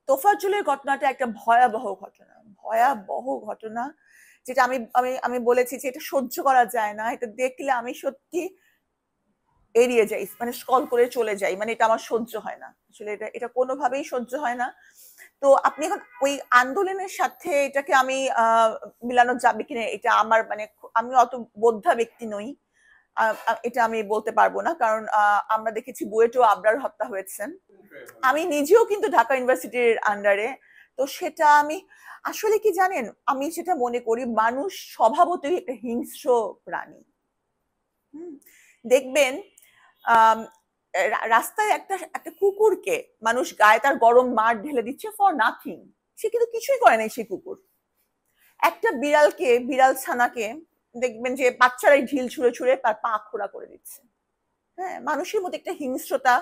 তোফাজ্জলের ঘটনাটা একটা ভয়াবহ ঘটনা, ভয়াবহ ঘটনা, যেটা আমি আমি আমি বলেছি যে এটা সহ্য করা যায় না। এটা দেখলে আমি সত্যি এড়িয়ে যাই, মানে স্কল করে চলে যাই, মানে এটা আমার সহ্য হয় না আসলে, এটা এটা কোনোভাবেই সহ্য হয় না। তো আপনি এখন ওই আন্দোলনের সাথে এটাকে আমি মিলানো যাবে কিনা, এটা আমার মানে আমি অত বোদ্ধা ব্যক্তি নই, এটা আমি বলতে পারবো না, কারণ আমরা দেখেছি বুয়েটেও আবরার হত্যা হয়েছেন। আমি নিজেও কিন্তু ঢাকা ইউনিভার্সিটির আন্ডারে। তো সেটা আমি আসলে কি জানেন, আমি সেটা মনে করি মানুষ স্বভাবতই একটা হিংস্র প্রাণী। হুম, দেখবেন আম, রাস্তায় একটা একটা কুকুরকে মানুষ গায়ে তার গরম মার ঢেলে দিচ্ছে ফর নাথিং, সে কিন্তু কিছুই করে নাই সেই কুকুর। একটা বিড়ালকে, বিড়াল ছানাকে দেখবেন যে বাচ্চারাই ঢিল ছুঁড়ে ছুঁড়ে তার পা খোড়া করে দিচ্ছে। হ্যাঁ, মানুষের মধ্যে একটা হিংস্রতা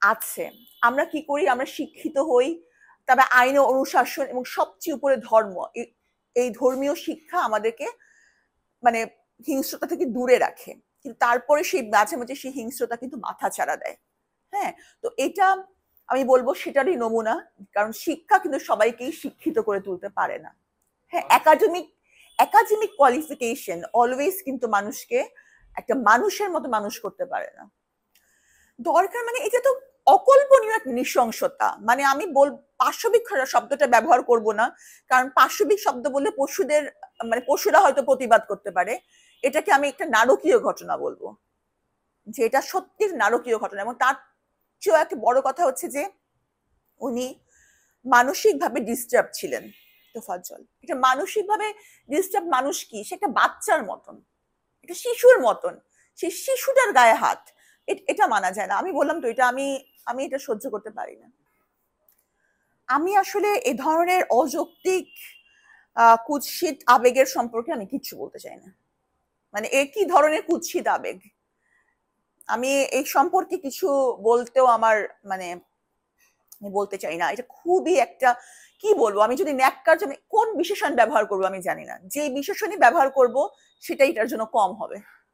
আছে। আমরা কি করি, আমরা শিক্ষিত হই, তবে আইন ও অনুশাসন এবং সবচেয়ে উপরে ধর্ম, এই ধর্মীয় শিক্ষা আমাদেরকে মানে হিংস্রতা থেকে দূরে রাখে, কিন্তু তারপরে সেই মাঝে মাঝে সেই হিংস্রতা কিন্তু মাথা চাড়া দেয়। হ্যাঁ, তো এটা আমি বলবো সেটারই নমুনা, কারণ শিক্ষা কিন্তু সবাইকেই শিক্ষিত করে তুলতে পারে না। হ্যাঁ, একাডেমিক একাডেমিক কোয়ালিফিকেশন অলওয়েজ কিন্তু মানুষকে একটা মানুষের মতো মানুষ করতে পারে না। দরকার মানে এটা তো অকল্পনীয় এক নৃশংসতা, মানে আমি পাশবিক শব্দটা ব্যবহার করব না, কারণ পাশবিক শব্দ বললে পশুদের মানে পশুরা হয়তো প্রতিবাদ করতে পারে। এটাকে আমি একটা নারকীয় ঘটনা বলবো, যে এটা সত্যির নারকীয় ঘটনা। এবং তার চেয়েও একটা বড় কথা হচ্ছে যে উনি মানসিকভাবে ডিস্টার্ব ছিলেন। তোফাজ্জল এটা মানসিকভাবে ডিস্টার্ব, মানুষ কি, সে একটা বাচ্চার মতন, একটা শিশুর মতন, সেই শিশুটার গায়ে হাত, এটা মানা যায় না। আমি বললাম তো এটা আমি আমি এটা সহ্য করতে পারি না। আমি আসলে এ ধরনের অযৌক্তিক কুৎসিত আবেগের সম্পর্কে আমি কিচ্ছু বলতে চাই না। মানে এ কি ধরনের কুৎসিত আবেগ, আমি এই সম্পর্কে কিছু বলতেও আমার মানে আমি বলতে চাই না। এটা খুবই একটা কি বলবো, আমি যদি ন্যাক্কার কোন বিশেষণ ব্যবহার করবো আমি জানি না, যে বিশেষণই ব্যবহার করব সেটাই এটার জন্য কম হবে।